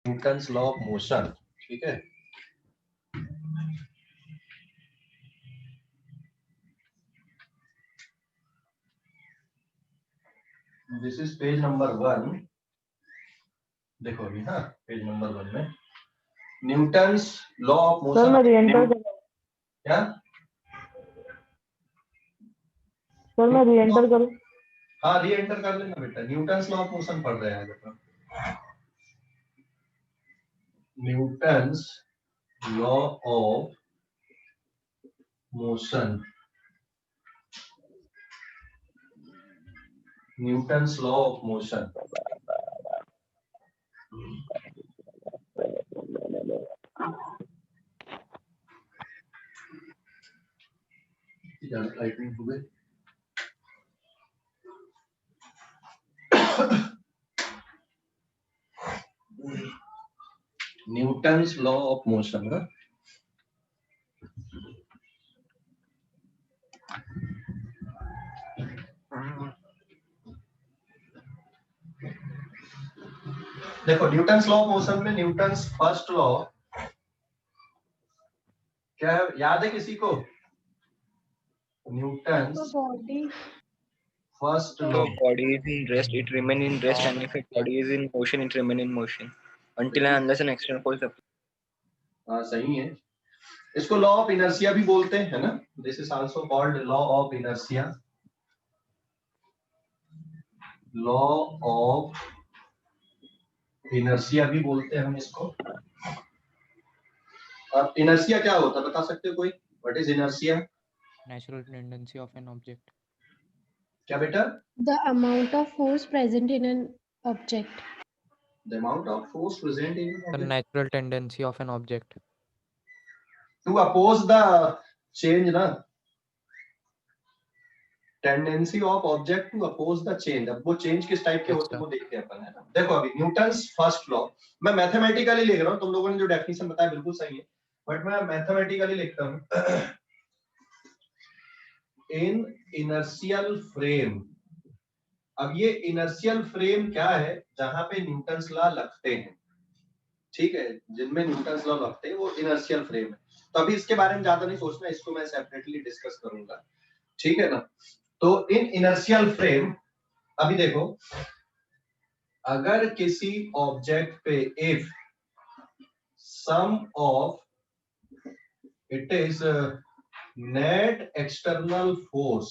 Newton's law of motion, ठीक है। This is page number 1। देखो अभी, हाँ, पेज नंबर 1 में Newton's law of motion. Sir मैं रीएंटर क्या सर मैं रीएंटर करूं? हाँ, री एंटर कर लेना बेटा। न्यूटन्स लॉ ऑफ मोशन पढ़ रहे हैं आज अपन। Newton's law of motion, Newton's law of motion. Typing हो गई। न्यूटन्स लॉ ऑफ मोशन का देखो, न्यूटन्स लॉ ऑफ मोशन में न्यूटन्स फर्स्ट लॉ क्या है, याद है किसी को? Newton's first law. If body is in rest, it remain in rest, and if a body is in motion, it remain in motion until and unless an external force applies. हाँ, सही है। इसको लॉ ऑफ इनर्शिया भी बोलते हैं, है ना। This is also called law of inertia. Law of inertia भी बोलते हैं हम इसको। अब इनर्शिया क्या होता है बता सकते हो कोई? What is inertia? Natural tendency of an object. क्या बेटा? The amount of force present in an object. The amount of force present in an The object natural tendency of an object. to oppose the change, ना। Tendency of object to oppose the change. अब वो change किस type के होते हैं वो देखते हैं अपन, है ना। देखो अभी न्यूटन्स फर्स्ट लॉ, मैं मैथमेटिकली लिख रहा हूँ, तुम लोगों ने जो डेफिनेशन बताया बिल्कुल सही है, बट मैं मैथमेटिकली लिखता हूँ। In inertial frame. अब ये इनर्शियल फ्रेम क्या है? जहां पे न्यूटन्स लॉ लगते हैं, ठीक है, जिनमें न्यूटन्स लॉ लगते हैं वो इनर्शियल फ्रेम है। तो अभी इसके बारे में ज्यादा नहीं सोचना, इसको मैं सेपरेटली डिस्कस करूंगा, ठीक है ना। तो इन इनर्शियल फ्रेम, अभी देखो, अगर किसी ऑब्जेक्ट पे if sum of it is net external force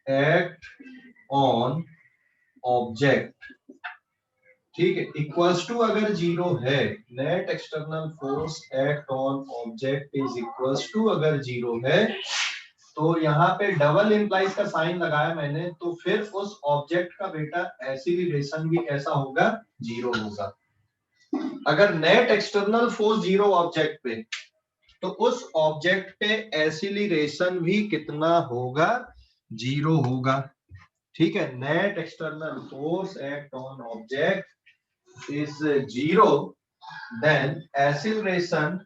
act on object, ठीक है, इक्वल्स टू, अगर जीरो है, net external force act on object is equals to, अगर जीरो है, तो यहाँ पे डबल इंप्लाइज का साइन लगाया मैंने, तो फिर उस ऑब्जेक्ट का बेटा एक्सीलरेशन भी ऐसा होगा, जीरो होगा। अगर net external force zero object पे, तो उस ऑब्जेक्ट पे एक्सीलरेशन भी कितना होगा? जीरो होगा, ठीक है। Net external force act on object is zero, then acceleration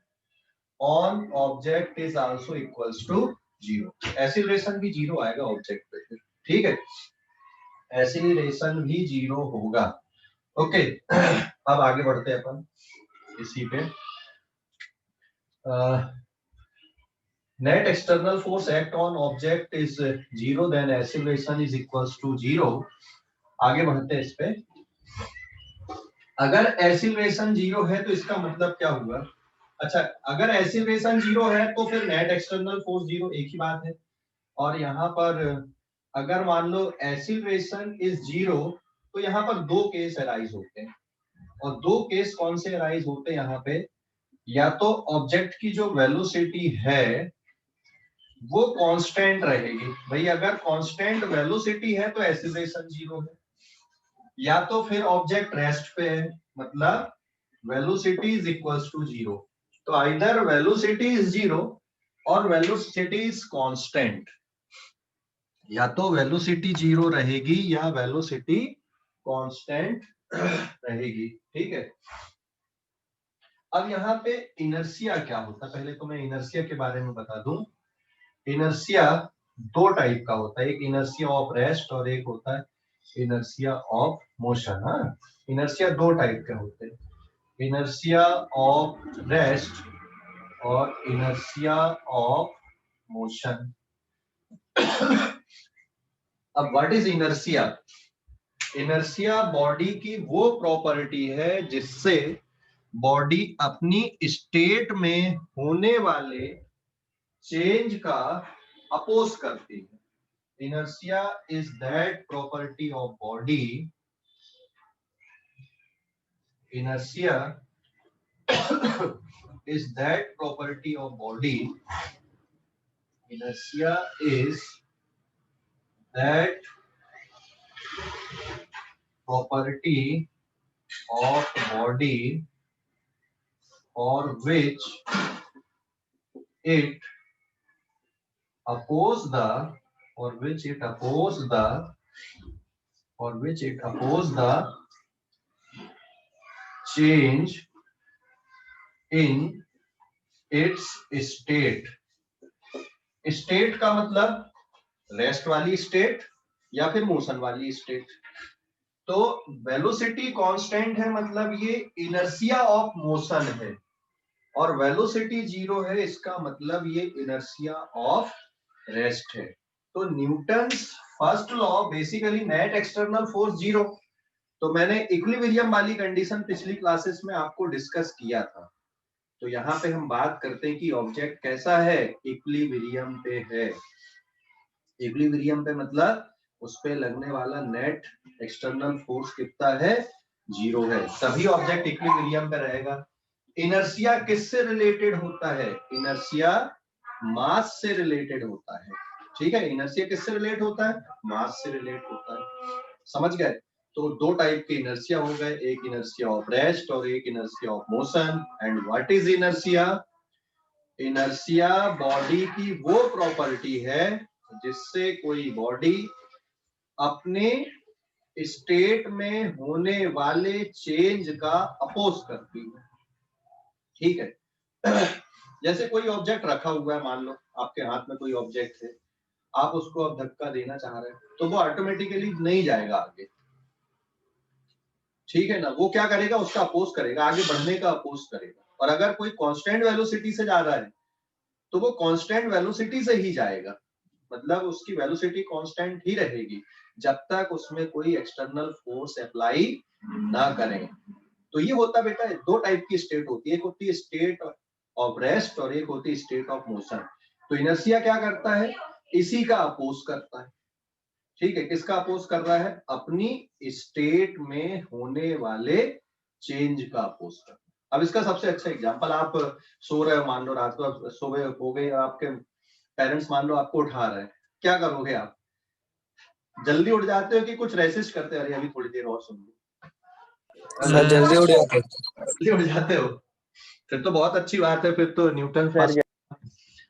on object is also equals to zero. Acceleration भी जीरो आएगा ऑब्जेक्ट पे, ठीक है, एक्सीलरेशन भी जीरो होगा। ओके, अब आगे बढ़ते हैं अपन इसी पे। Net external force act on object is zero, then acceleration is equals to zero. आगे बढ़ते हैं इस पे। अगर एक्सीलरेशन जीरो है तो इसका मतलब क्या हुआ? अच्छा, अगर एक्सीलरेशन जीरो है तो फिर नेट एक्सटर्नल फोर्स जीरो, एक ही बात है। और यहाँ पर अगर मान लो एक्सीलरेशन इज जीरो, तो यहाँ पर दो केस अराइज होते हैं, और दो केस कौन से अराइज होते हैं यहाँ पे? या तो ऑब्जेक्ट की जो वेलोसिटी है वो कांस्टेंट रहेगी, भाई अगर कांस्टेंट वेलोसिटी है तो एक्सीलरेशन जीरो है, या तो फिर ऑब्जेक्ट रेस्ट पे है, मतलब velocity is equals to zero. तो आइदर वेलोसिटी इज जीरो और वेलोसिटी इज कांस्टेंट, या तो वेलोसिटी जीरो रहेगी या वेलोसिटी कांस्टेंट रहेगी, ठीक है। अब यहाँ पे इनर्शिया क्या होता है, पहले तो मैं इनर्शिया के बारे में बता दूं। इनर्शिया दो टाइप का होता है, एक इनर्शिया ऑफ रेस्ट और एक होता है इनर्शिया ऑफ मोशन। हाँ, इनर्शिया दो टाइप के होते हैं, इनर्शिया ऑफ रेस्ट और इनर्शिया ऑफ मोशन। अब what is inertia? Inertia body की वो प्रॉपर्टी है जिससे बॉडी अपनी स्टेट में होने वाले चेंज का अपोज करती है। Inertia is that property of body, inertia is that property of body, inertia is that property of body for which it oppose the change in its state। State का मतलब rest वाली state या फिर motion वाली state. तो velocity constant है, मतलब ये इनर्शिया ऑफ मोशन है, और वेलोसिटी जीरो है, इसका मतलब ये इनर्शिया ऑफ रेस्ट है। तो Newton's first law basically net external force zero. तो मैंने इक्विलिब्रियम वाली कंडीशन पिछली क्लासेस में आपको डिस्कस किया था। तो यहाँ पे हम बात करते हैं कि ऑब्जेक्ट कैसा है, इक्विलिब्रियम पे है। इक्विलिब्रियम पे मतलब उस पे लगने वाला नेट एक्सटर्नल फोर्स कितना है, जीरो है, तभी ऑब्जेक्ट इक्विलिब्रियम पे रहेगा। इनर्शिया किससे रिलेटेड होता है? इनर्शिया मास से रिलेटेड होता है। ठीक है, इनर्शिया किससे रिलेट होता है? मास से रिलेट होता है। समझ गए? तो दो टाइप के इनर्शिया हो गए, एक इनर्शिया ऑफ रेस्ट और एक inertia of motion. And what is inertia? Inertia body की वो प्रॉपर्टी है जिससे कोई बॉडी अपने स्टेट में होने वाले चेंज का अपोज करती है। ठीक है, जैसे कोई ऑब्जेक्ट रखा हुआ है, मान लो आपके हाथ में कोई ऑब्जेक्ट है, आप उसको अब धक्का देना चाह रहे हैं, तो वो ऑटोमेटिकली नहीं जाएगा आगे। ठीक है ना, वो क्या करेगा, उसका अपोज करेगा, आगे बढ़ने का अपोज करेगा। और अगर कोई कांस्टेंट वेलोसिटी से जा रहा है तो वो कांस्टेंट वेलोसिटी से ही जाएगा, मतलब उसकी वेलोसिटी कांस्टेंट ही रहेगी जब तक उसमें कोई एक्सटर्नल फोर्स अप्लाई ना करें। तो ये होता बेटा, दो टाइप की स्टेट होती है, एक होती है स्टेट ऑफ रेस्ट और एक होती है स्टेट ऑफ मोशन। तो इनर्शिया क्या करता है, इसी का अपोज करता है। ठीक है, किसका अपोज कर रहा है? अपनी स्टेट में होने वाले चेंज का अपोज करता है। अब इसका सबसे अच्छा एग्जांपल, आप सो रहे हो, मान लो रात को सो गए हो गए, आपके पेरेंट्स मान लो आपको उठा रहे हैं, क्या करोगे आप? जल्दी उठ जाते हो कि कुछ रेसिस्ट करते हो, अरे अभी थोड़ी देर और सुन लो? जल्दी उठ जाते जल्दी उठ जाते हो, फिर तो बहुत अच्छी बात है, फिर तो न्यूटन फर्स्ट।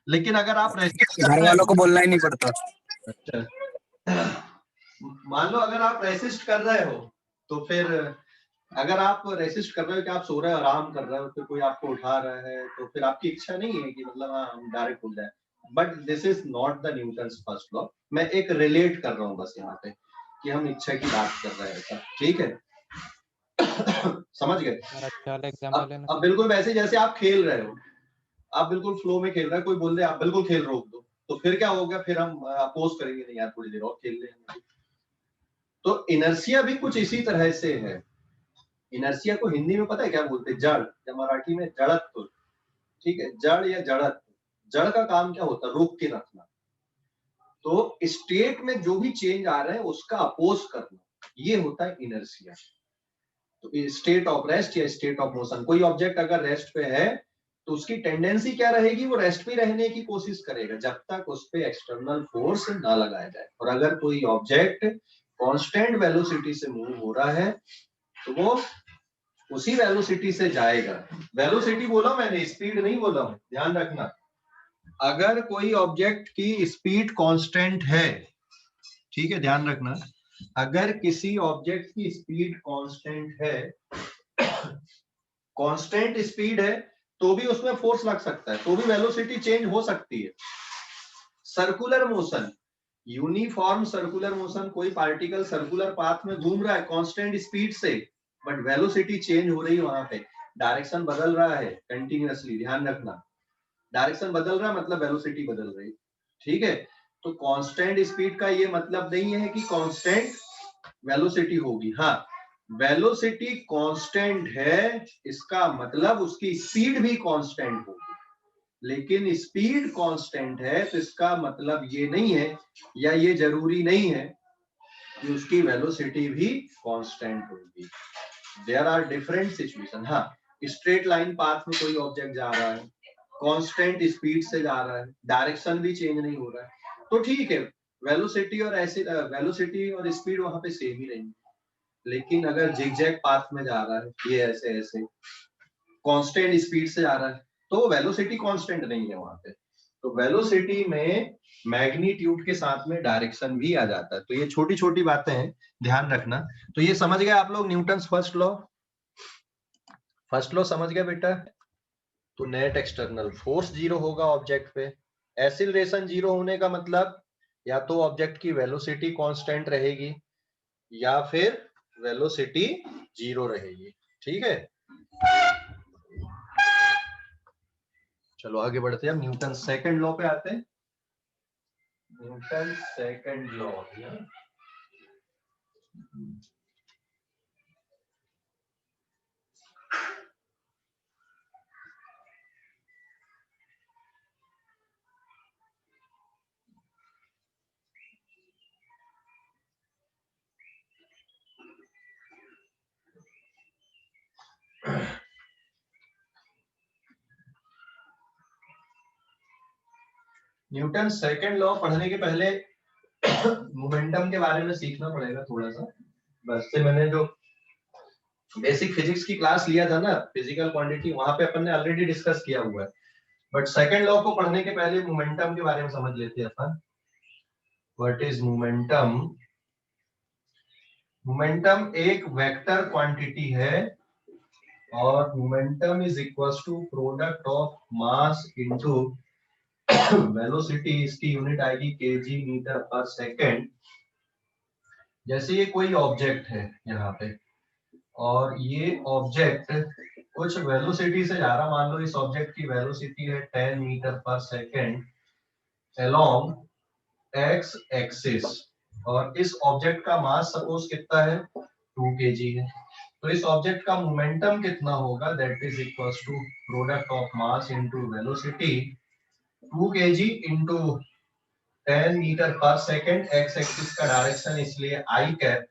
लेकिन अगर आप रेसिस्ट घर वालों को बोलना ही नहीं पड़ता। मान लो अगर आप रेसिस्ट कर रहे हो, तो फिर अगर आप रेसिस्ट कर रहे हो कि आप सो रहे हो, आराम कर रहे हो, फिर कोई आपको उठा रहा है, तो फिर आपकी इच्छा नहीं है कि मतलब हाँ हम डायरेक्ट उठ जाए। But this is not the Newton's first law. मैं एक रिलेट कर रहा हूँ बस यहाँ पे कि हम इच्छा की बात कर रहे हैं ऐसा। ठीक है, समझ गए? अच्छा वाला एग्जांपल है ना। अब बिल्कुल वैसे जैसे आप खेल रहे हो, आप बिल्कुल फ्लो में खेल रहे हो, कोई बोल दे आप बिल्कुल खेल रोक दो, तो फिर क्या होगा? फिर हम अपोज करेंगे, नहीं यार थोड़ी देर और खेल लेंगे। तो इनर्शिया भी कुछ इसी तरह से है। इनर्शिया को हिंदी में पता है क्या बोलते हैं? जड़, या मराठी में जड़त्व। ठीक है, जड़ या जड़त्व। जड़ का काम क्या होता है? रोक के रखना। तो स्टेट में जो भी चेंज आ रहा है उसका अपोज करना, ये होता है इनर्शिया। तो स्टेट ऑफ रेस्ट या स्टेट ऑफ मोशन, कोई ऑब्जेक्ट अगर रेस्ट पे है तो उसकी टेंडेंसी क्या रहेगी? वो रेस्ट पे रहने की कोशिश करेगा जब तक उस पे एक्सटर्नल फोर्स ना लगाया जाए। और अगर कोई ऑब्जेक्ट कांस्टेंट वेलोसिटी से मूव हो रहा है तो वो उसी वेलोसिटी से जाएगा। वेलोसिटी बोला मैंने, स्पीड नहीं बोला हूं, ध्यान रखना। अगर कोई ऑब्जेक्ट की स्पीड कांस्टेंट है, ठीक है, ध्यान रखना, अगर किसी ऑब्जेक्ट की स्पीड कांस्टेंट है, कांस्टेंट स्पीड है, तो भी उसमें फोर्स लग सकता है, तो भी वेलोसिटी चेंज हो सकती है। Circular motion, uniform circular motion, कोई पार्टिकल सर्कुलर पाथ में घूम रहा है कांस्टेंट स्पीड से, बट वेलोसिटी चेंज हो रही है, वहां पे डायरेक्शन बदल रहा है कंटिन्यूअसली, ध्यान रखना, डायरेक्शन बदल रहा है मतलब वेलोसिटी बदल रही है, ठीक है। तो कांस्टेंट स्पीड का ये मतलब नहीं है कि कांस्टेंट वेलोसिटी होगी, हाँ वेलोसिटी कांस्टेंट है इसका मतलब उसकी स्पीड भी कांस्टेंट होगी, लेकिन स्पीड कांस्टेंट है तो इसका मतलब ये नहीं है या ये जरूरी नहीं है कि उसकी वेलोसिटी भी कांस्टेंट होगी। There are different situation. हाँ, स्ट्रेट लाइन पाथ में कोई ऑब्जेक्ट जा रहा है, कांस्टेंट स्पीड से जा रहा है, डायरेक्शन भी चेंज नहीं हो रहा है, तो ठीक है, वेलोसिटी और ऐसे वेलोसिटी और स्पीड वहां पे सेम ही रहेंगे। लेकिन अगर जिगजैग पाथ में जा रहा है, ये ऐसे ऐसे कांस्टेंट स्पीड से जा रहा है, तो वेलोसिटी कांस्टेंट नहीं है वहां पे। तो वेलोसिटी में मैग्नीट्यूड के साथ में डायरेक्शन भी आ जाता है। तो ये छोटी छोटी बातें हैं, ध्यान रखना। तो ये समझ गए आप लोग Newton's first law? First law समझ गए बेटा? तो नेट एक्सटर्नल फोर्स जीरो होगा ऑब्जेक्ट पे। एक्सीलरेशन जीरो होने का मतलब या तो ऑब्जेक्ट की वेलोसिटी कांस्टेंट रहेगी या फिर वेलोसिटी जीरो रहेगी, ठीक है। चलो आगे बढ़ते हैं, न्यूटन सेकंड लॉ पे आते हैं। Newton second law, Newton second law पढ़ने के पहले मोमेंटम के बारे में सीखना पड़ेगा थोड़ा सा। बस से मैंने जो बेसिक फिजिक्स की क्लास लिया था ना, फिजिकल क्वांटिटी, वहां पे अपन ने ऑलरेडी डिस्कस किया हुआ है, बट सेकंड लॉ को पढ़ने के पहले मोमेंटम के बारे में समझ लेते हैं अपन। What is momentum? मोमेंटम एक वेक्टर क्वांटिटी है और momentum is equals to product of mass into velocity. इसकी यूनिट आएगी केजी मीटर पर सेकंड। जैसे ये कोई ऑब्जेक्ट है यहाँ पे और ये ऑब्जेक्ट कुछ वेलोसिटी से जा रहा, मान लो इस ऑब्जेक्ट की वेलोसिटी है 10 metre per second along x axis, और इस ऑब्जेक्ट का मास सपोज कितना है 2 kg है। तो इस ऑब्जेक्ट का मोमेंटम कितना होगा, that is equals to product of mass into velocity 2 kg into 10 metre per second, x axis का डायरेक्शन इसलिए i cap,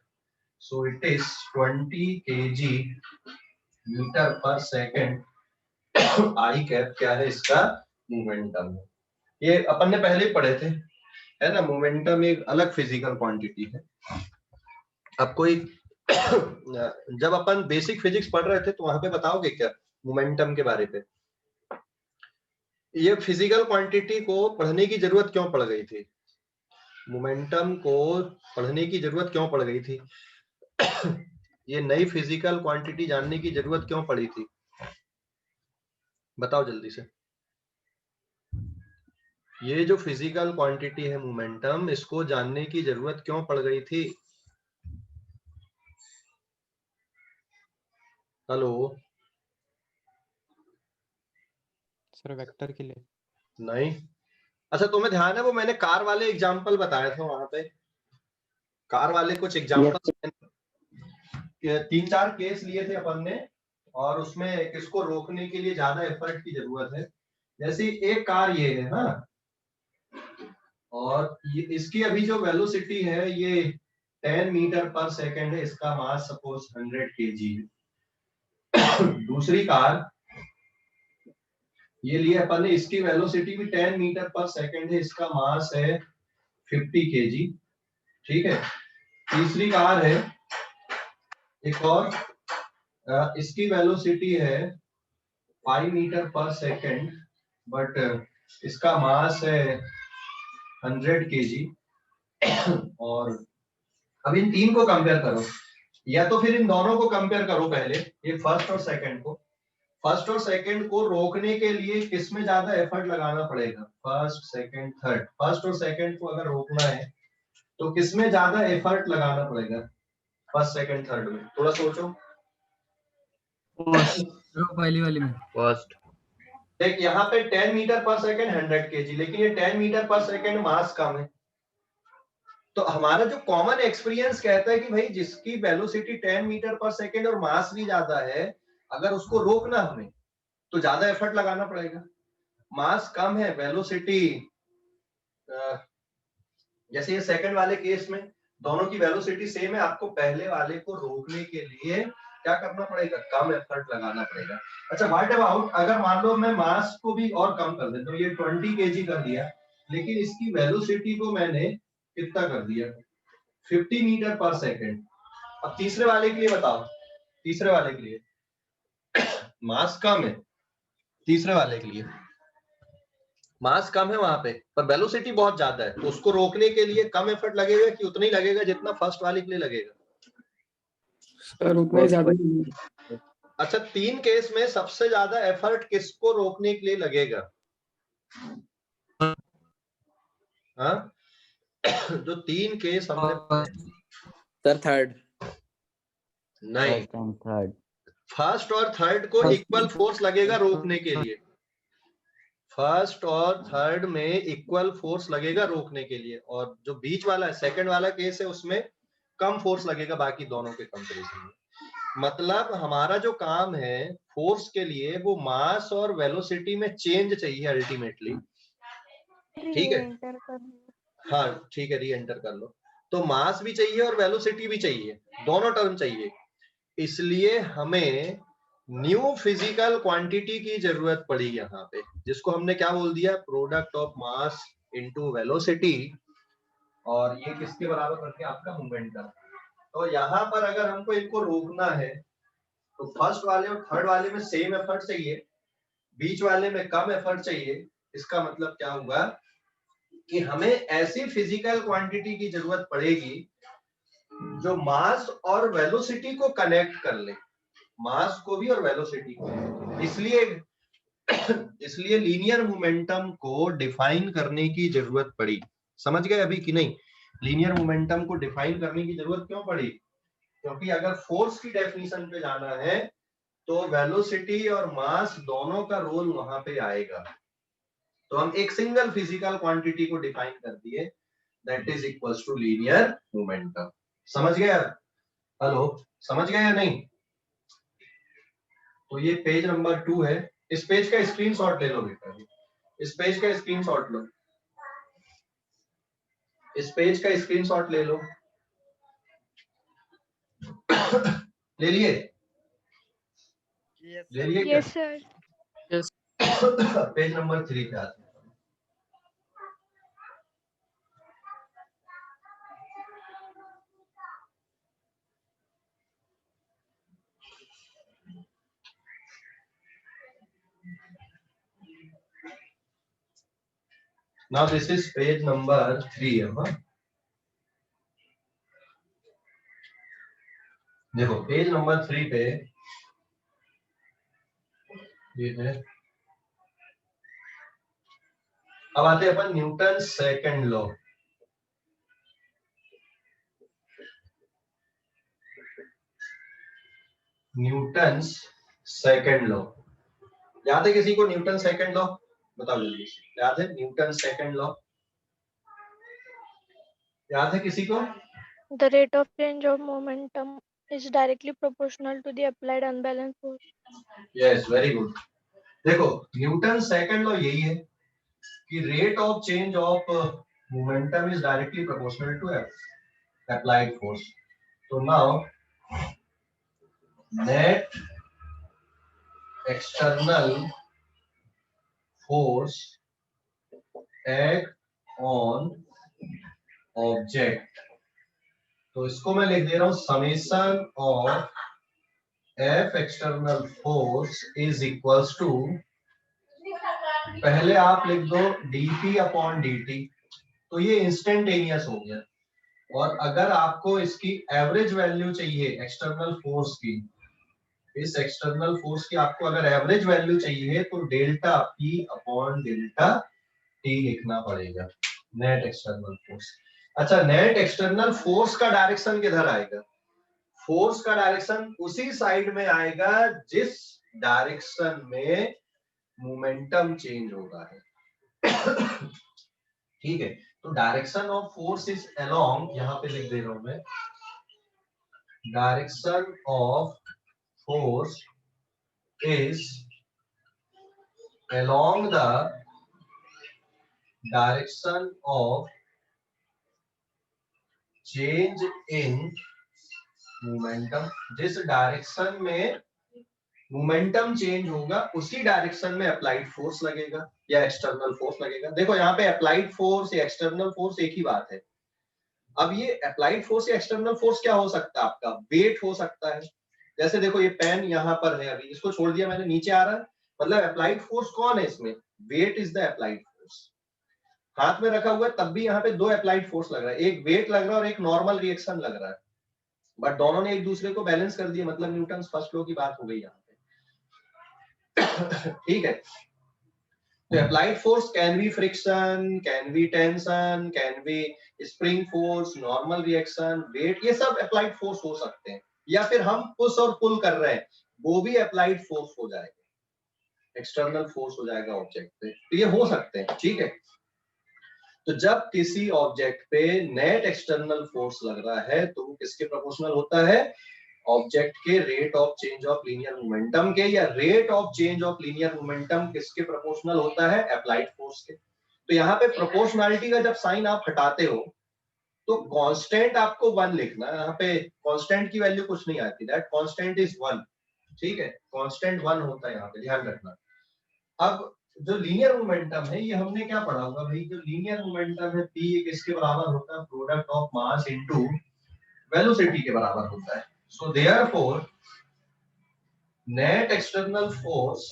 so it is 20 kg metre per second i cap क्या है इसका मोमेंटम। ये अपन ने पहले ही पढ़े थे, है ना। मोमेंटम एक अलग फिजिकल क्वांटिटी है। अब कोई जब अपन बेसिक फिजिक्स पढ़ रहे थे तो वहां पे बताओगे क्या मोमेंटम के बारे पे? ये फिजिकल क्वांटिटी को पढ़ने की जरूरत क्यों पड़ गई थी? मोमेंटम को पढ़ने की जरूरत क्यों पड़ गई थी? ये नई फिजिकल क्वांटिटी जानने की जरूरत क्यों पड़ी थी? बताओ जल्दी से। ये जो फिजिकल क्वांटिटी है मोमेंटम, इसको जानने की जरूरत क्यों पड़ गई थी? हेलो सर वेक्टर के लिए। नहीं, अच्छा तुम्हें ध्यान है वो मैंने कार वाले एग्जांपल बताए थे वहां पे, कार वाले कुछ एग्जांपल 3-4 केस लिए थे अपन ने, और उसमें किसको रोकने के लिए ज्यादा एफर्ट की जरूरत है। जैसे एक कार ये है ना, और ये इसकी अभी जो वेलोसिटी है ये 10 मीटर पर सेकंड है, इसका मास सपोज 100 kg है। दूसरी कार ये लिए अपन ने, इसकी वेलोसिटी भी 10 मीटर पर सेकंड है, इसका मास है 50 kg, ठीक है। तीसरी कार है एक और, इसकी वेलोसिटी है 5 मीटर पर सेकंड, बट इसका मास है 100 kg। और अब इन तीन को कंपेयर करो, या तो फिर इन दोनों को कंपेयर करो पहले, ये फर्स्ट और सेकंड को। फर्स्ट और सेकंड को रोकने के लिए किसमें ज्यादा एफर्ट लगाना पड़ेगा, फर्स्ट सेकंड थर्ड। फर्स्ट और सेकंड को अगर रोकना है तो किसमें ज्यादा एफर्ट लगाना पड़ेगा, फर्स्ट सेकंड थर्ड में? थोड़ा सोचो। पहली वाली में फर्स्ट। देख यहाँ पे 10 मीटर पर सेकंड 100 kg, लेकिन ये 10 मीटर पर सेकंड मास कम है। तो हमारा जो कॉमन एक्सपीरियंस कहता है कि भाई जिसकी वेलोसिटी 10 मीटर पर सेकंड और मास भी ज्यादा है, अगर उसको रोकना हमें तो ज्यादा एफर्ट लगाना पड़ेगा। मास कम है, वेलोसिटी जैसे ये सेकंड वाले केस में दोनों की वेलोसिटी सेम है, आपको पहले वाले को रोकने के लिए क्या करना पड़ेगा, कम एफर्ट लगाना पड़ेगा। अच्छा व्हाट अबाउट अगर मान लो मैं मास को भी और कम कर देता हूँ, ये 20 kg कर दिया, लेकिन इसकी वेलोसिटी को मैंने कितना कर दिया, 50 मीटर पर सेकंड। अब तीसरे वाले के लिए बताओ, तीसरे वाले के लिए मास कम है, तीसरे वाले के लिए मास कम है वहां पे पर वेलोसिटी बहुत ज्यादा है, तो उसको रोकने के लिए कम एफर्ट लगेगा कि उतना ही लगेगा जितना फर्स्ट वाले के लिए लगेगा? सर उतना ही ज्यादा। अच्छा तीन केस में सबसे ज्यादा एफर्ट किसको रोकने के लिए लगेगा? हाँ जो तीन केस हमने, सर थर्ड। नहीं, थर्ड। फर्स्ट और थर्ड को इक्वल फोर्स लगेगा रोकने के लिए, फर्स्ट और थर्ड में इक्वल फोर्स लगेगा रोकने के लिए, और जो बीच वाला है सेकंड वाला केस है उसमें कम फोर्स लगेगा बाकी दोनों के कंपैरिजन में। मतलब हमारा जो काम है फोर्स के लिए वो मास और वेलोसिटी में चेंज चाहिए अल्टीमेटली, ठीक है? हाँ ठीक है, री एंटर कर लो। तो मास भी चाहिए और वेलोसिटी भी चाहिए, दोनों टर्म चाहिए, इसलिए हमें न्यू फिजिकल क्वांटिटी की जरूरत पड़ी यहाँ पे, जिसको हमने क्या बोल दिया, product of mass into velocity, और ये किसके बराबर करके आपका मोमेंटम। तो यहाँ पर अगर हमको इनको रोकना है तो फर्स्ट वाले और थर्ड वाले में सेम एफर्ट चाहिए, बीच वाले में कम एफर्ट चाहिए। इसका मतलब क्या हुआ कि हमें ऐसी फिजिकल क्वांटिटी की जरूरत पड़ेगी जो मास और वेलोसिटी को कनेक्ट कर ले, मास को भी और वेलोसिटी को। इसलिए लीनियर मोमेंटम को डिफाइन करने की जरूरत पड़ी। समझ गए अभी कि नहीं? लीनियर मोमेंटम को डिफाइन करने की जरूरत क्यों पड़ी? क्योंकि अगर फोर्स की डेफिनेशन पे जाना है तो वेलोसिटी और मास दोनों का रोल वहां पे आएगा। तो हम एक सिंगल फिजिकल क्वांटिटी को डिफाइन कर दिए, that is equals to linear momentum. समझ गया? हेलो, समझ गए या नहीं? तो ये पेज नंबर 2 है, इस पेज का स्क्रीनशॉट ले लो बेटा, इस पेज का स्क्रीनशॉट लो, इस पेज का स्क्रीनशॉट ले लो। ले लिए? ले लिए क्या? Yes sir. पेज नंबर 3 पे आते हैं। Now this is page number 3 है। देखो पेज नंबर 3 पे ये है। अब आते हैं अपन Newton second law. Newton second law याद है किसी को? न्यूटन सेकंड लॉ बताओ जल्दी से, याद है न्यूटन सेकंड लॉ? याद है किसी को? The rate of change of momentum is directly proportional to the applied unbalanced force. Yes very good. देखो न्यूटन सेकंड लॉ यही है कि rate of change of momentum is directly proportional to applied force. तो now net external force act on object, तो इसको मैं लिख दे रहा हूं summation of F external force is equals to, पहले आप लिख दो dt अपॉन dt, तो ये इंस्टेंटेनियस हो गया। और अगर आपको इसकी एवरेज वैल्यू चाहिए एक्सटर्नल फोर्स की, इस एक्सटर्नल फोर्स की आपको अगर एवरेज वैल्यू चाहिए तो delta P upon delta T लिखना पड़ेगा, नेट एक्सटर्नल फोर्स। अच्छा, नेट एक्सटर्नल फोर्स का डायरेक्शन किधर आएगा? फोर्स का डायरेक्शन उसी साइड में आएगा जिस डायरेक्शन में मोमेंटम चेंज हो रहा है। ठीक है, तो direction of force is along, यहां पे लिख दे रहा हूं मैं, direction of force is along the direction of change in momentum। जिस डायरेक्शन में मोमेंटम चेंज होगा उसी डायरेक्शन में अप्लाइड फोर्स लगेगा या एक्सटर्नल फोर्स लगेगा। देखो यहाँ पे अप्लाइड फोर्स या एक्सटर्नल फोर्स एक ही बात है। अब ये अप्लाइड फोर्स या एक्सटर्नल फोर्स क्या हो सकता है? आपका वेट हो सकता है। जैसे देखो ये पेन यहाँ पर है, अभी इसको छोड़ दिया मैंने, नीचे आ रहा है, मतलब अप्लाइड फोर्स कौन है इसमें? Weight is the applied force. हाथ में रखा हुआ है तब भी यहाँ पे दो अप्लाइड फोर्स लग रहा है, एक वेट लग रहा है और एक नॉर्मल रिएक्शन लग रहा है, बट दोनों ने एक दूसरे को बैलेंस कर दिया, मतलब न्यूटन फर्स्ट लॉ की बात हो गई यहाँ पे। ठीक है, तो applied force can be friction, can be tension, can be spring force, normal reaction, weight, ये सब अप्लाइड फोर्स हो सकते हैं। या फिर हम पुश और पुल कर रहे हैं, वो भी अप्लाइड फोर्स हो जाएगा, एक्सटर्नल फोर्स हो जाएगा ऑब्जेक्ट पे, तो ये हो सकते हैं। ठीक है, तो जब किसी ऑब्जेक्ट पे नेट एक्सटर्नल फोर्स लग रहा है तो वो किसके प्रोपोर्शनल होता है? ऑब्जेक्ट के rate of change of linear momentum के, या rate of change of linear momentum किसके प्रोपोर्शनल होता है? अप्लाइड फोर्स के। तो यहाँ पे प्रोपोर्शनलिटी का जब साइन आप हटाते हो तो कांस्टेंट आपको 1 लिखना है। यहाँ पे कांस्टेंट की वैल्यू कुछ नहीं आती, दैट कांस्टेंट इज 1। ठीक है, कांस्टेंट 1 होता है यहाँ पे, ध्यान रखना। अब जो लीनियर मोमेंटम है ये हमने क्या पढ़ा होगा भाई? जो लीनियर मोमेंटम है P किसके बराबर होता है? Product of mass into velocity के बराबर होता है। So therefore net external force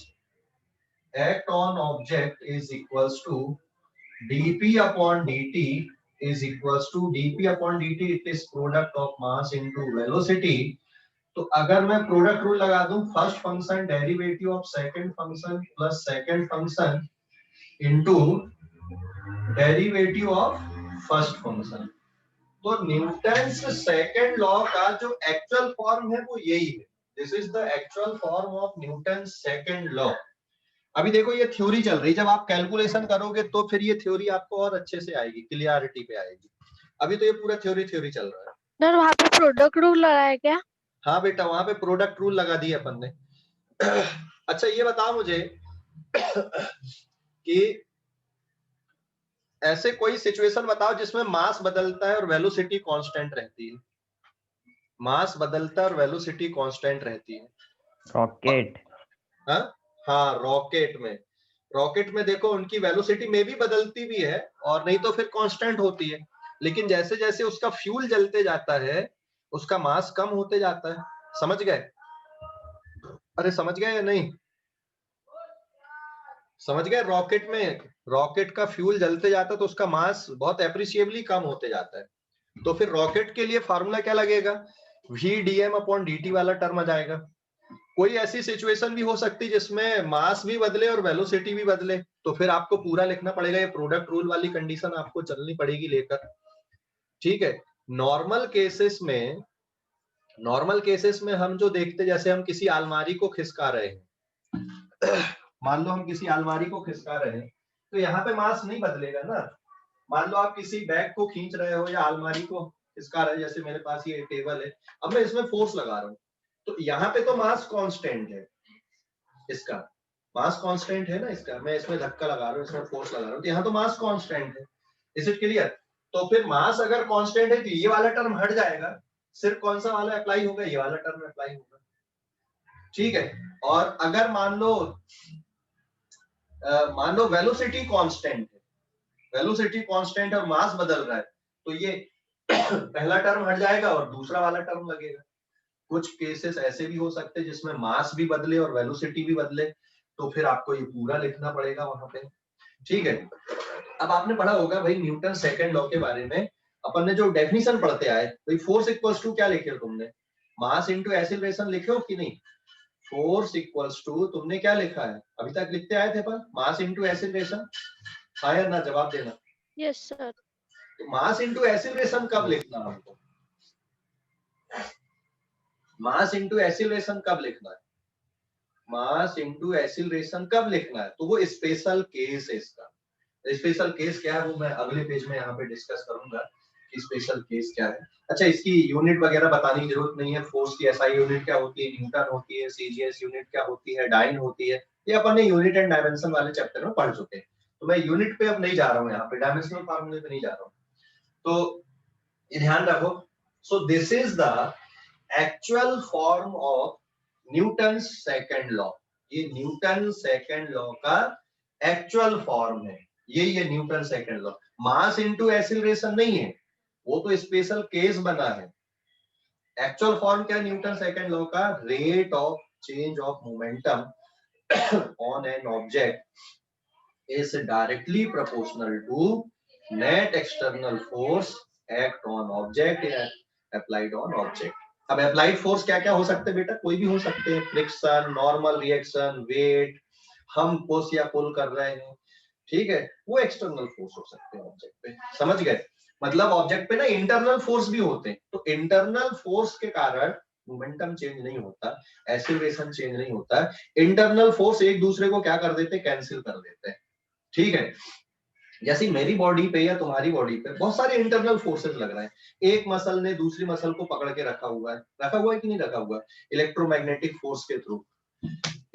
act on object is equals to dp upon dt is equals to dp upon dt, it is product of mass into velocity. तो अगर मैं product rule लगा दूं, first function derivative of second function plus second function into derivative of first function, तो Newton's second law का जो actual form है वो यही है। This is the actual form of Newton's second law. अभी देखो ये थ्योरी चल रही, जब आप कैलकुलेशन करोगे तो फिर ये थ्योरी आपको और अच्छे से आएगी, क्लियरिटी पे आएगी। अभी तो ये पूरा थ्योरी चल रहा है। सर वहाँ पे प्रोडक्ट रूल लगाया क्या? हाँ बेटा, वहां पे प्रोडक्ट रूल लगा दिए अपन ने। अच्छा ये बताओ मुझे कि ऐसे कोई सिचुएशन बताओ जिसमें मास बदलता है और वेलोसिटी कांस्टेंट रहती है। मास बदलता है और वेलोसिटी कांस्टेंट रहती है। रॉकेट। हाँ, रॉकेट में देखो उनकी वेलोसिटी में भी बदलती भी है और नहीं तो फिर कांस्टेंट होती है, लेकिन जैसे जैसे उसका फ्यूल जलते जाता है उसका मास कम होते जाता है। समझ गए? अरे समझ गए या नहीं? समझ गए? रॉकेट का फ्यूल जलते जाता है तो उसका मास बहुत एप्रिशिएबली कम होते जाता है। तो फिर रॉकेट के लिए फार्मूला क्या लगेगा? VdM अपॉन dt वाला टर्म आ जाएगा। कोई ऐसी सिचुएशन भी हो सकती है जिसमें मास भी बदले और वेलोसिटी भी बदले, तो फिर आपको पूरा लिखना पड़ेगा, ये प्रोडक्ट रूल वाली कंडीशन आपको चलनी पड़ेगी लेकर। ठीक है, नॉर्मल केसेस में हम जो देखते, जैसे हम किसी अलमारी को खिसका रहे हैं, मान लो हम किसी अलमारी को खिसका रहे हैं तो यहाँ पे मास नहीं बदलेगा ना। मान लो आप किसी बैग को खींच रहे हो या अलमारी को खिसका रहे हो, जैसे मेरे पास ये टेबल है, अब मैं इसमें फोर्स लगा रहा हूँ तो यहाँ पे तो मास कांस्टेंट है, इसका मास कांस्टेंट है ना, इसका मैं इसमें धक्का लगा रहा हूँ, इसमें फोर्स लगा रहा हूँ, तो यहाँ तो मास कांस्टेंट है। Is it clear? तो फिर मास अगर कांस्टेंट है तो ये वाला टर्म हट जाएगा, सिर्फ कौन सा वाला अप्लाई होगा? ये वाला टर्म अप्लाई होगा। ठीक है, और अगर मान लो वेलोसिटी कांस्टेंट है, वेलोसिटी कांस्टेंट और मास बदल रहा है, तो ये पहला टर्म हट जाएगा और दूसरा वाला टर्म लगेगा। कुछ केसेस ऐसे भी हो सकते हैं जिसमें मास भी बदले और वेलोसिटी भी बदले, तो फिर आपको ये पूरा लिखना पड़ेगा वहां पे। ठीक है, अब आपने पढ़ा होगा भाई न्यूटन सेकंड लॉ के बारे में, अपन ने जो डेफिनेशन पढ़ते आए भाई, फोर्स इक्वल्स टू क्या लिखे हो तुमने? मास इनटू एक्सीलरेशन लिखे हो कि नहीं? फोर्स इक्वल्स टू तुमने क्या लिखा है? अभी तक लिखते आए थे अपन, मास इनटू एक्सीलरेशन। हाँ या ना, जवाब देना। Yes sir. तो मास इंटू एक्सीलरेशन कब लिखना है हमको? मास इंटू एक्सीलरेशन कब लिखना है? मास इंटू एक्सीलरेशन कब लिखना है? तो वो स्पेशल केस है इसका। स्पेशल केस क्या है वो मैं अगले पेज में यहाँ पे डिस्कस करूंगा कि स्पेशल केस क्या है। अच्छा, इसकी यूनिट वगैरह बताने की जरूरत नहीं है। फोर्स की एसआई यूनिट क्या होती है, न्यूटन होती है, सीजीएस यूनिट क्या होती है, डाइन होती है, ये अपन ने यूनिट एंड डायमेंशन वाले चैप्टर में पढ़ चुके हैं। तो मैं यूनिट पे अब नहीं जा रहा हूँ, यहाँ पे डायमेंशनल फार्मूले पे नहीं जा रहा हूँ। तो ये ध्यान रखो। सो this is the actual form of Newton second law. ये न्यूटन सेकंड लॉ का एक्चुअल फॉर्म है। ये न्यूटन सेकंड लॉ। मास इनटू एक्सीलरेशन नहीं है, वो तो स्पेशल केस बना है। एक्चुअल फॉर्म क्या है न्यूटन सेकंड लॉ का? Rate of change of momentum on an object is directly proportional to net external force act on object applied on object. अब अप्लाइड फोर्स क्या क्या हो सकते हैं बेटा? कोई भी हो सकते हैं। फ्रिक्शन, नॉर्मल रिएक्शन, वेट, हम पुश या पुल कर रहे हैं, ठीक है, वो एक्सटर्नल फोर्स हो सकते हैं ऑब्जेक्ट पे। समझ गए? मतलब ऑब्जेक्ट पे ना इंटरनल फोर्स भी होते हैं। तो इंटरनल फोर्स के कारण मोमेंटम चेंज नहीं होता, एक्सीलरेशन चेंज नहीं होता। इंटरनल फोर्स एक दूसरे को क्या कर देते हैं? कैंसिल कर देते हैं। ठीक है, जैसे मेरी बॉडी पे या तुम्हारी बॉडी पे बहुत सारे इंटरनल फोर्सेस लग रहे हैं। एक मसल ने दूसरी मसल को पकड़ के रखा हुआ है कि नहीं रखा हुआ है? इलेक्ट्रोमैग्नेटिक फोर्स के थ्रू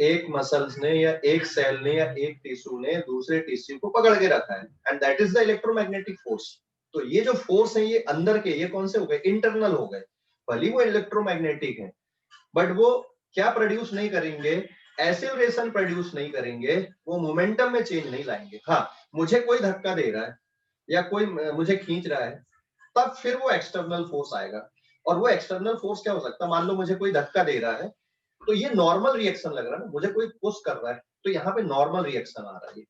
एक मसल्स ने या एक सेल ने या एक टिश्यू ने दूसरे टिश्यू को पकड़ के रखा है, and that is the electromagnetic force. तो ये जो फोर्स है ये अंदर के, ये कौन से हो गए? इंटरनल हो गए। भले वो इलेक्ट्रोमैग्नेटिक है, बट वो क्या प्रोड्यूस नहीं करेंगे? एक्सीलरेशन प्रोड्यूस नहीं करेंगे, वो मोमेंटम में चेंज नहीं लाएंगे। हाँ, मुझे कोई धक्का दे रहा है या कोई मुझे खींच रहा है, तब फिर वो एक्सटर्नल फोर्स आएगा। और वो एक्सटर्नल फोर्स क्या हो सकता है? मान लो मुझे कोई धक्का दे रहा है, तो ये नॉर्मल रिएक्शन लग रहा है ना, मुझे कोई पुश कर रहा है, तो यहाँ पे नॉर्मल रिएक्शन आ रहा है।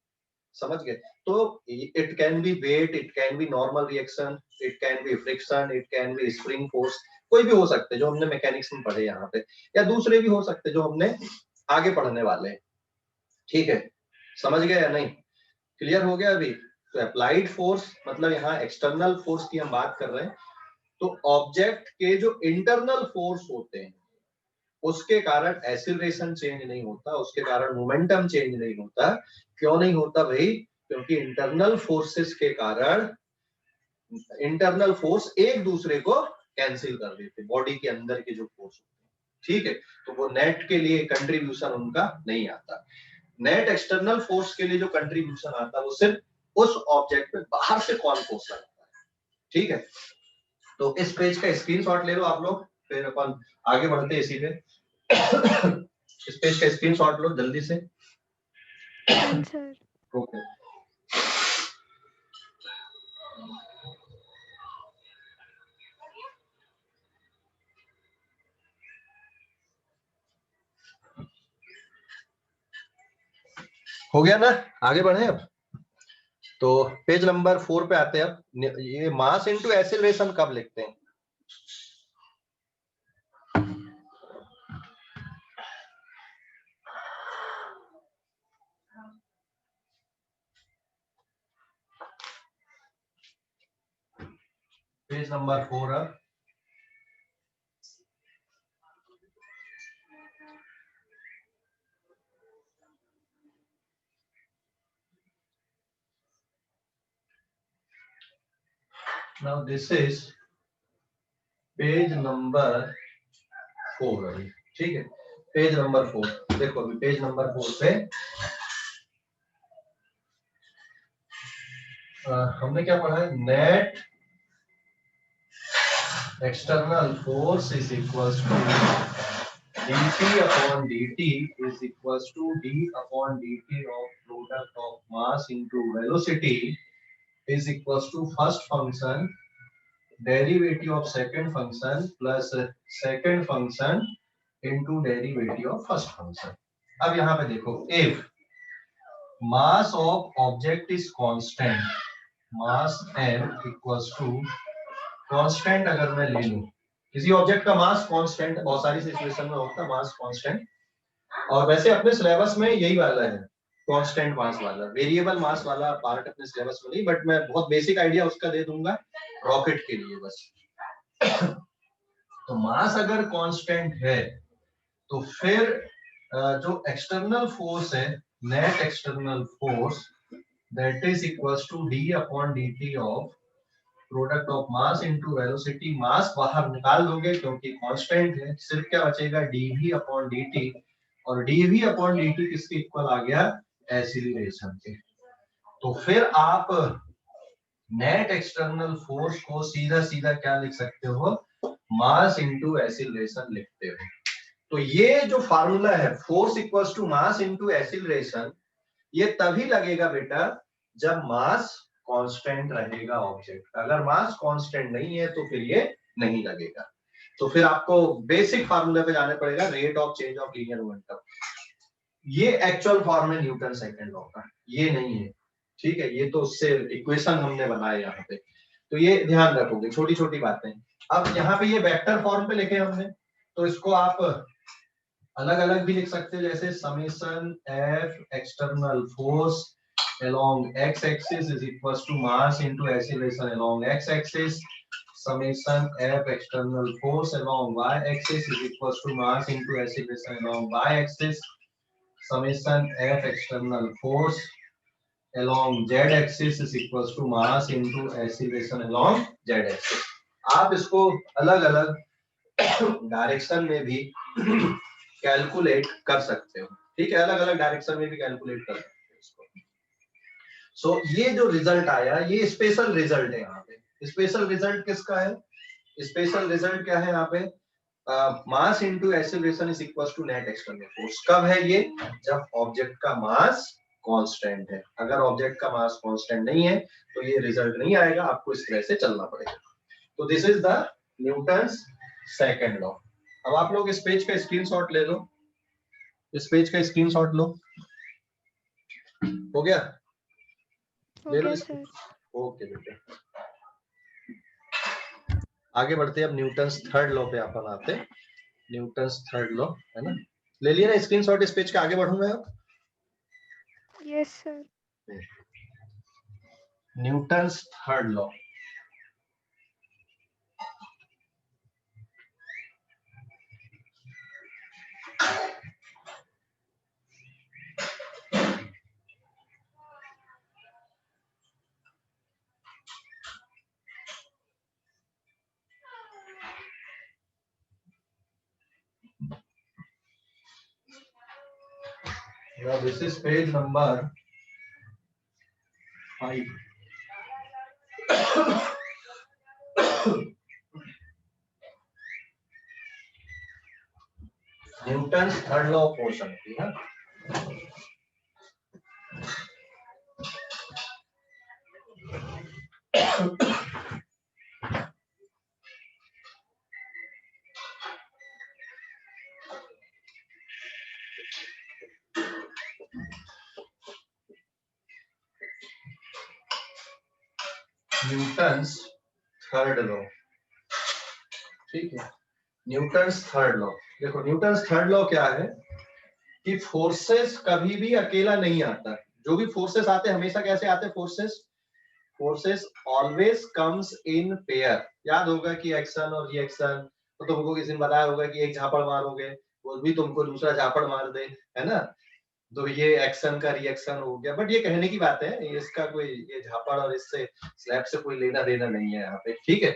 समझ गए? तो it can be weight, it can be normal reaction, it can be friction, it can be spring force, कोई भी हो सकते हैं जो हमने मैकेनिक्स में पढ़े यहाँ पे, या दूसरे भी हो सकते हैं जो हमने आगे पढ़ने वाले हैं। ठीक है, समझ गए या नहीं? क्लियर हो गया अभी? तो अप्लाइड फोर्स मतलब यहाँ एक्सटर्नल फोर्स की हम बात कर रहे हैं। तो ऑब्जेक्ट के जो इंटरनल फोर्स होते हैं उसके कारण एक्सीलरेशन चेंज नहीं होता, उसके कारण मोमेंटम चेंज नहीं होता। क्यों नहीं होता भाई? क्योंकि इंटरनल फोर्सेस के कारण इंटरनल फोर्स एक दूसरे को कैंसिल कर देते, बॉडी के अंदर के जो फोर्स होते हैं। ठीक है, तो वो नेट के लिए कंट्रीब्यूशन उनका नहीं आता। नेट एक्सटर्नल फोर्स के लिए जो कंट्रीब्यूशन आता है वो सिर्फ उस ऑब्जेक्ट पे बाहर से कौन फोर्स लगता है। ठीक है, तो इस पेज का स्क्रीनशॉट ले लो आप लोग, फिर अपन आगे बढ़ते हैं इसी पे। इस पेज का स्क्रीनशॉट लो जल्दी से। सर ओके, हो गया ना? आगे बढ़े अब। तो पेज नंबर 4 पे आते हैं अब। ये मास इनटू एक्सीलरेशन कब लिखते हैं? पेज नंबर 4 अब। Now this is page number 4 अभी। ठीक है, पेज नंबर 4 देखो अभी। पेज नंबर 4 पे हमने क्या पढ़ा है? Net external force is equals to dt upon dt is equals to d upon dt of product of mass into velocity is equals to first function derivative of second function plus second function into derivative of first function। अब यहाँ पे देखो, if mass of object is constant, mass m equals to constant अगर मैं ले लूं, किसी object का मास कांस्टेंट, बहुत सारी सिचुएशन में होता है मास कांस्टेंट, और वैसे अपने सिलेबस में यही वाला है कांस्टेंट मास वाला, वेरिएबल मास वाला पार्ट अपने सिलेबस में नहीं, बट मैं बहुत बेसिक आइडिया उसका दे दूंगा रॉकेट के लिए बस। तो मास अगर कांस्टेंट है तो फिर जो एक्सटर्नल फोर्स है, net external force, that is equals to d upon dt of product of mass into velocity. Mass बाहर निकाल दोगे क्योंकि कांस्टेंट है, सिर्फ क्या बचेगा dv अपॉन dt, और dv अपॉन dt किसके इक्वल आ गया, एक्सीलरेशन के। तो फिर आप नेट एक्सटर्नल फोर्स को सीधा सीधा क्या लिख सकते हो, मास इनटू एक्सीलरेशन लिखते हो। तो ये जो फार्मूला है force equals to mass into acceleration, ये तभी लगेगा बेटा जब मास कांस्टेंट रहेगा ऑब्जेक्ट का। अगर मास कांस्टेंट नहीं है तो फिर ये नहीं लगेगा। तो फिर आपको बेसिक फार्मूला पे जाने पड़ेगा, rate of change of linear momentum. ये एक्चुअल फॉर्म है न्यूटन सेकंड लॉ का, ये नहीं है, ठीक है। ये तो उससे इक्वेशन हमने बनाया यहाँ पे, तो ये ध्यान रखोगे, छोटी छोटी बातें। अब यहाँ पे ये वेक्टर फॉर्म पे लिखे हमने, तो इसको आप अलग अलग भी लिख सकते हो, जैसे summation F external force along x axis is equals to mass into acceleration along x axis. Summation F external force along y axis is equals to mass into acceleration along y axis. Summation F external force along z axis is equals to mass into acceleration along z axis. आप इसको अलग अलग direction में भी calculate कर सकते हो, ठीक है, अलग अलग डायरेक्शन में भी कैलकुलेट कर सकते हो इसको। सो ये जो रिजल्ट आया ये स्पेशल रिजल्ट है। यहाँ पे स्पेशल रिजल्ट किसका है, स्पेशल रिजल्ट क्या है यहाँ पे, mass into acceleration is equals to net external force. कब है ये, जब ऑब्जेक्ट का मास कांस्टेंट है। अगर ऑब्जेक्ट का मास कांस्टेंट नहीं है तो ये रिजल्ट नहीं आएगा, आपको इस तरह से चलना पड़ेगा। तो this is the Newton's second law. अब आप लोग इस पेज का स्क्रीनशॉट ले लो, इस पेज का स्क्रीनशॉट लो, हो गया, ले लो। Okay, sir. ओके बेटे, आगे बढ़ते हैं। अब न्यूटन्स थर्ड लॉ पे अपन आते हैं। न्यूटन्स थर्ड लॉ है ना, ले लिया ना स्क्रीनशॉट इस पेज का, आगे बढ़ूंगा अब। Yes, sir. Newton's third law, now this is page number 5. Newton's third law of motion है। न्यूटन्स थर्ड लॉ, ठीक है, न्यूटन्स थर्ड लॉ। देखो न्यूटन्स थर्ड लॉ क्या है कि फोर्सेस कभी भी अकेला नहीं आता, जो भी फोर्सेस आते हैं हमेशा कैसे आते हैं, forces always comes in pair. याद होगा कि एक्शन और रिएक्शन, तो तुमको किसी ने बताया होगा कि एक झापड़ मारोगे वो भी तुमको दूसरा झापड़ मार दे, है ना, तो ये एक्शन का रिएक्शन हो गया। बट ये कहने की बात है, इसका कोई ये झापड़ और इससे स्लैब से कोई लेना देना नहीं है यहाँ पे, ठीक है।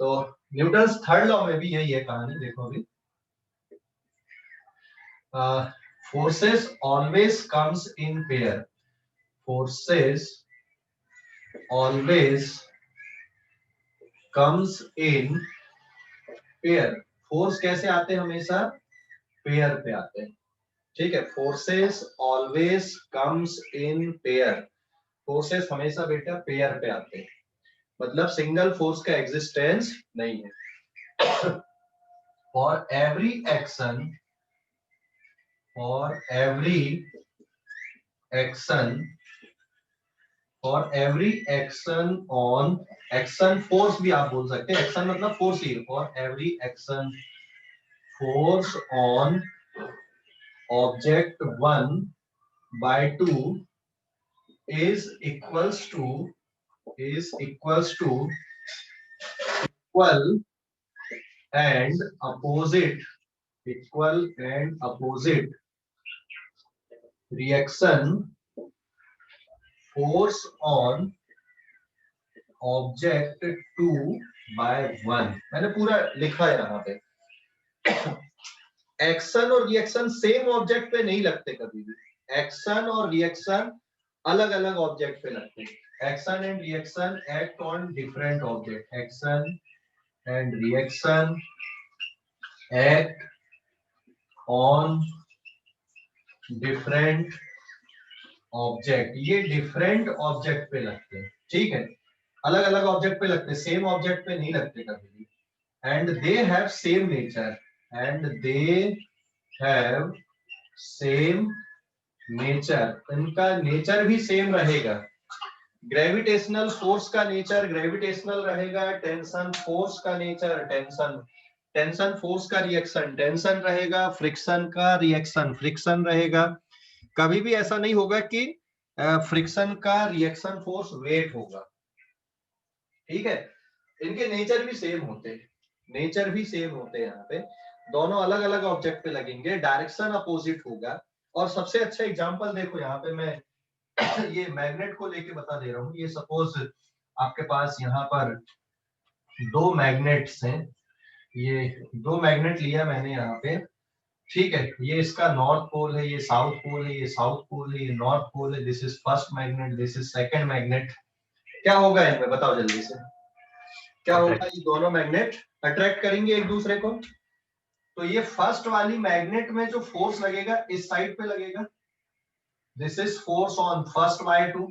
तो न्यूटन्स थर्ड लॉ में भी यही है कहानी, देखो अभी, forces always comes in pair, forces always comes in pair। Force कैसे आते हैं, हमेशा पेयर पे आते हैं, ठीक है। Forces always comes in pair, forces हमेशा बेटा पेयर पे आते हैं, मतलब सिंगल फोर्स का एग्जिस्टेंस नहीं है। For every action, for every action on action force भी आप बोल सकते हैं, एक्शन मतलब force he, for every action force on object 1 by 2 is equals to equal and opposite reaction force on object 2/1। मैंने पूरा लिखा है यहाँ पे। एक्शन और रिएक्शन सेम ऑब्जेक्ट पे नहीं लगते कभी भी, एक्शन और रिएक्शन अलग अलग ऑब्जेक्ट पे लगते हैं। Action and reaction act on different object, action and reaction act on different object. ये डिफरेंट ऑब्जेक्ट पे लगते हैं, ठीक है, अलग अलग ऑब्जेक्ट पे लगते हैं, सेम ऑब्जेक्ट पे नहीं लगते कभी भी। And they have same nature, इनका नेचर भी सेम रहेगा। ग्रेविटेशनल फोर्स का नेचर ग्रेविटेशनल रहेगा, टेंशन फोर्स का नेचर टेंशन फोर्स का रिएक्शन टेंशन रहेगा, फ्रिक्शन का रिएक्शन फ्रिक्शन रहेगा। कभी भी ऐसा नहीं होगा कि फ्रिक्शन का रिएक्शन फोर्स वेट होगा, ठीक है। इनके नेचर भी सेम होते हैं यहाँ पे, दोनों अलग अलग ऑब्जेक्ट पे लगेंगे, डायरेक्शन अपोजिट होगा। और सबसे अच्छा एग्जांपल देखो यहाँ पे मैं ये मैग्नेट को लेके बता दे रहा हूँ। ये सपोज आपके पास यहाँ पर दो मैग्नेट्स हैं, ये दो मैग्नेट लिया मैंने यहाँ पे, ठीक है। ये इसका नॉर्थ पोल है, ये साउथ पोल है, ये साउथ पोल है, ये नॉर्थ पोल है। This is first magnet, this is second magnet. क्या होगा इनमें बताओ जल्दी से, क्या होगा? ये दोनों मैग्नेट अट्रैक्ट करेंगे एक दूसरे को। तो ये फर्स्ट वाली मैग्नेट में जो फोर्स लगेगा इस साइड पे लगेगा, this is force on first by 2।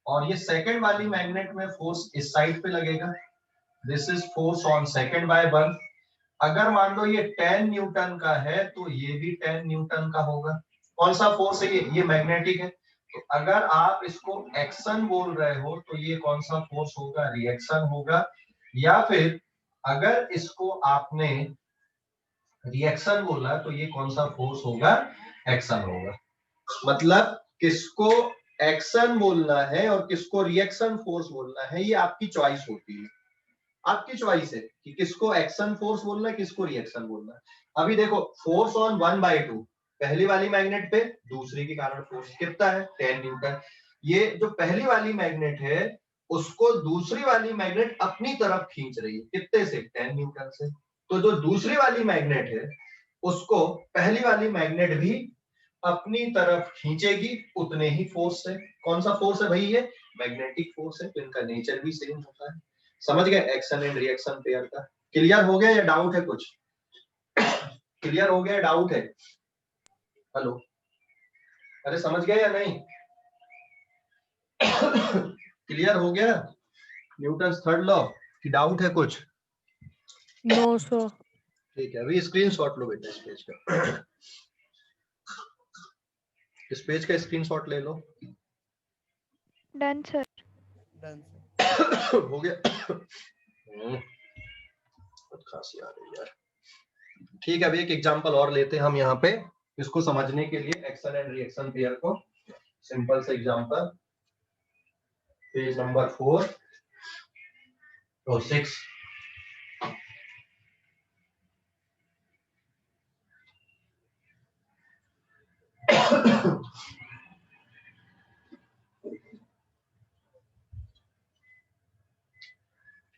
और ये सेकंड वाली मैग्नेट में फोर्स इस साइड पे लगेगा, this is force on second by 1। अगर मान लो ये 10 न्यूटन का है तो ये भी 10 न्यूटन का होगा। कौन सा फोर्स है ये मैग्नेटिक है। तो अगर आप इसको एक्शन बोल रहे हो तो ये कौन सा फोर्स होगा, रिएक्शन होगा। या फिर अगर इसको आपने रिएक्शन बोला तो ये कौन सा फोर्स होगा, एक्शन होगा। मतलब किसको एक्शन बोलना है और किसको रिएक्शन फोर्स बोलना है, ये आपकी चॉइस होती है, आपकी चॉइस है कि किसको एक्शन फोर्स बोलना है, किसको रिएक्शन बोलना है। अभी देखो फोर्स ऑन 1/2 पहली वाली मैग्नेट पे, दूसरी के कारण फोर्स कितना है, 10 न्यूटन। ये जो पहली वाली मैग्नेट है उसको दूसरी वाली मैग्नेट अपनी तरफ खींच रही है, कितने से, 10 न्यूटन से। तो जो दूसरी वाली मैग्नेट है उसको पहली वाली मैग्नेट भी अपनी तरफ खींचेगी उतने ही फोर्स से। कौन सा फोर्स है भाई, ये मैग्नेटिक फोर्स है। तो इनका नेचर भी सेम होता है। समझ गए एक्शन एंड रिएक्शन पेयर का। क्लियर हो गया या डाउट है कुछ? क्लियर हो गया, डाउट है? हेलो, अरे समझ गए या नहीं? क्लियर हो गया न्यूटन्स थर्ड लॉ की डाउट है कुछ? No sir. ठीक है, अभी स्क्रीनशॉट लो बेटा इस पेज का, इस पेज का स्क्रीनशॉट ले लो। Done, sir. हो गया? खांसी आ रही है यार। ठीक है, अभी एक एग्जांपल और लेते हैं हम यहाँ पे इसको समझने के लिए, एक्शन एंड रिएक्शन पेयर को। सिंपल सा एग्जांपल, पेज नंबर 4 और 6।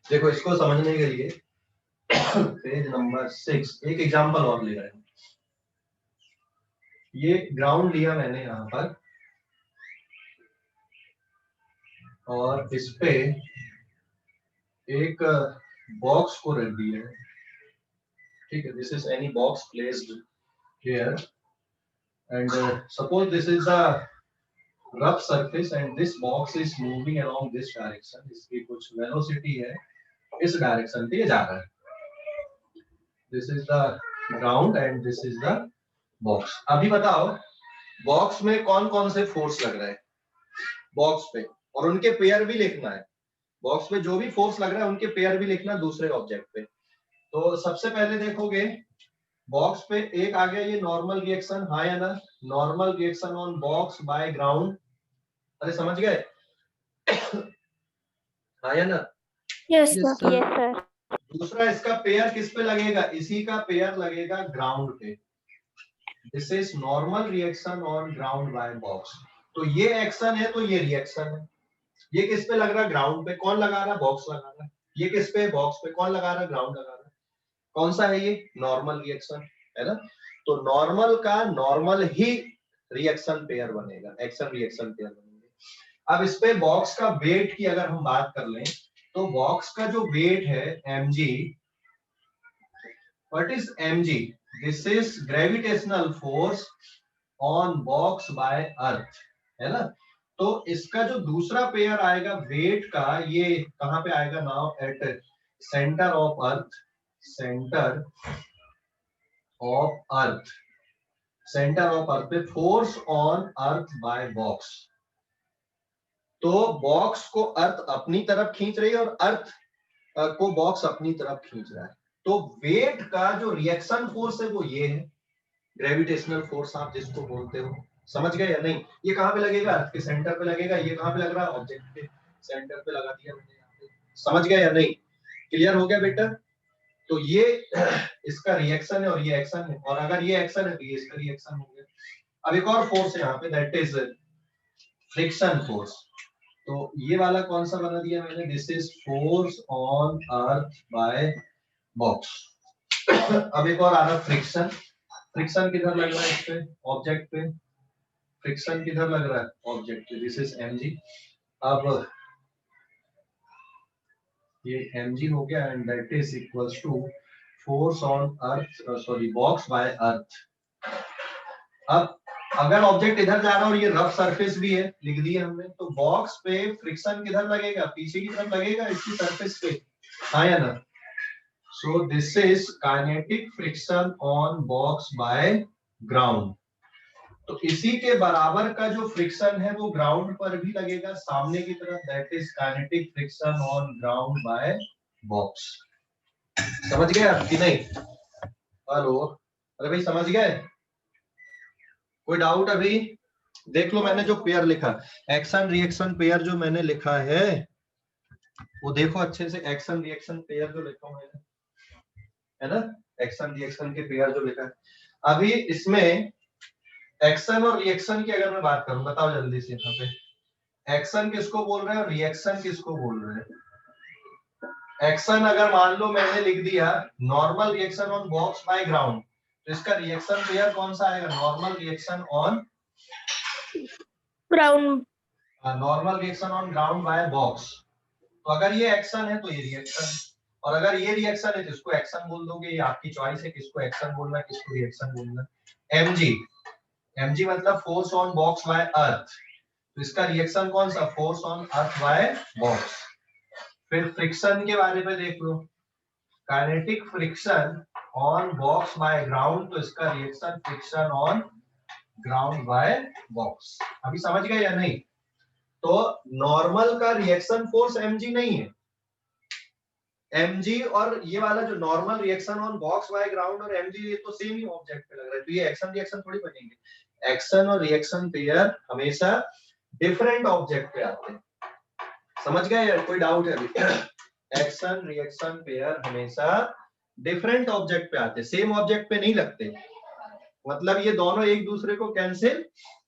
देखो इसको समझने के लिए पेज नंबर 6 एक एग्जांपल और ले रहे हैं। ये ग्राउंड लिया मैंने यहाँ पर और इस पे एक बॉक्स को रख दिया है, ठीक है। This is any box placed here and suppose this is a rough surface and this box is moving along this direction. इसकी कुछ वेलोसिटी है, इस डायरेक्शन पे जा रहा है। This is the ground and this is the box. अभी बताओ बॉक्स में कौन कौन से फोर्स लग रहे हैं बॉक्स पे, और उनके पेयर भी लिखना है। बॉक्स पे जो भी फोर्स लग रहा है उनके पेयर भी लिखना दूसरे ऑब्जेक्ट पे। तो सबसे पहले देखोगे बॉक्स पे एक आ गया ये नॉर्मल रिएक्शन, हाँ या ना, normal reaction on box by ground, अरे समझ गए, हाँ या ना। Yes, Yes, sir. sir. Yes, sir. दूसरा इसका पेयर किस पे लगेगा, इसी का पेयर लगेगा ग्राउंड पे, this is normal reaction on ground by box. तो ये एक्शन है तो ये रिएक्शन है, ये किस पे लग रहा है, ग्राउंड पे, कौन लगा रहा है, बॉक्स लगा रहा है, ये किस पे, बॉक्स पे, कौन लगा रहा है, ग्राउंड लगा रहा है, कौन सा है ये, नॉर्मल रिएक्शन है ना। तो नॉर्मल का नॉर्मल ही रिएक्शन पेयर बनेगा, एक्शन रिएक्शन पेयर बनेंगे। अब इस पे बॉक्स का वेट की अगर हम बात कर लें तो बॉक्स का जो वेट है mg, what is mg, this is gravitational force on box by earth, है ना। तो इसका जो दूसरा पेयर आएगा वेट का, ये कहां पे आएगा, now at centre of earth, centre of earth, centre of earth पे force on earth by box. तो बॉक्स को अर्थ अपनी तरफ खींच रही है और अर्थ को बॉक्स अपनी तरफ खींच रहा है। तो वेट का जो रिएक्शन फोर्स है वो ये है, ग्रेविटेशनल फोर्स आप जिसको बोलते हो, समझ गए या नहीं। ये कहां पे लगेगा, अर्थ के सेंटर पे लगेगा, ये कहां पे लग रहा है, ऑब्जेक्ट के सेंटर पे लगा दिया मैंने यहाँ पे, समझ गए या नहीं, क्लियर हो गया बेटा। तो ये इसका रिएक्शन है और ये एक्शन है, और अगर ये एक्शन है तो ये इसका रिएक्शन हो गया। अब एक और फोर्स है यहाँ पे, दैट इज फ्रिक्शन फोर्स। तो ये वाला कौन सा बना दिया मैंने, this is force on earth by box. अब एक और आ रहा फ्रिक्शन, फ्रिक्शन किधर लग रहा है, इस पे, ऑब्जेक्ट पे, फ्रिक्शन किधर लग रहा है, ऑब्जेक्ट पे, दिस इज mg। अब ये mg हो गया and that is equals to force on earth, sorry box by earth. अब अगर ऑब्जेक्ट इधर जा रहा है और ये रफ सरफेस भी है, लिख दिया हमने, तो बॉक्स पे फ्रिक्शन किधर लगेगा, पीछे की तरफ लगेगा, इसकी सरफेस पे, हाँ या ना। So this is kinetic friction on box by ground. तो इसी के बराबर का जो फ्रिक्शन है वो ग्राउंड पर भी लगेगा सामने की तरफ, that is kinetic friction on ground by box. समझ गए आप कि नहीं, हेलो, अरे भाई समझ गए, कोई डाउट अभी, देख लो मैंने जो पेयर लिखा, एक्शन रिएक्शन पेयर जो मैंने लिखा है वो देखो अच्छे से, एक्शन रिएक्शन पेयर जो लिखा हुआ है ना, एक्शन रिएक्शन के पेयर जो लिखा है। अभी इसमें एक्शन और रिएक्शन की अगर मैं बात करूं, बताओ जल्दी से, यहाँ पे एक्शन किसको बोल रहे हैं और रिएक्शन किसको बोल रहे हैं। एक्शन अगर मान लो मैंने लिख दिया normal reaction on box by ground, तो इसका रिएक्शन पेयर कौन सा आएगा, normal reaction on Ground. Normal reaction on ground by box. तो अगर ये एक्शन है तो ये रिएक्शन, और अगर ये रिएक्शन है तो इसको एक्शन बोल दोगे, ये आपकी चॉइस है किसको एक्शन बोलना है किसको रिएक्शन बोलना है। mg, mg मतलब force on box by earth, तो इसका रिएक्शन कौन सा, force on earth by box. फिर फ्रिक्शन के बारे में देख लो, kinetic friction on box by ground, तो इसका reaction friction on ground by box. अभी समझ गए या नहीं। तो नॉर्मल का रिएक्शन फोर्स mg नहीं है, mg और ये वाला जो normal reaction on box by ground और mg, ये तो सेम ही ऑब्जेक्ट पे लग रहा है, तो ये एक्शन रिएक्शन थोड़ी बनेंगे। एक्शन और रिएक्शन पेयर हमेशा डिफरेंट ऑब्जेक्ट पे आते हैं, समझ गए यार, कोई डाउट है अभी। एक्शन रिएक्शन पेयर हमेशा डिफरेंट ऑब्जेक्ट पे आते हैं, सेम ऑब्जेक्ट पे नहीं लगते, मतलब ये दोनों एक दूसरे को कैंसिल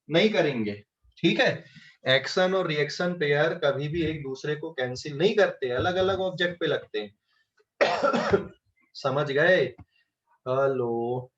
नहीं करेंगे, ठीक है। एक्शन और रिएक्शन पेयर कभी भी एक दूसरे को कैंसिल नहीं करते, अलग अलग ऑब्जेक्ट पे लगते हैं। समझ गए, हेलो।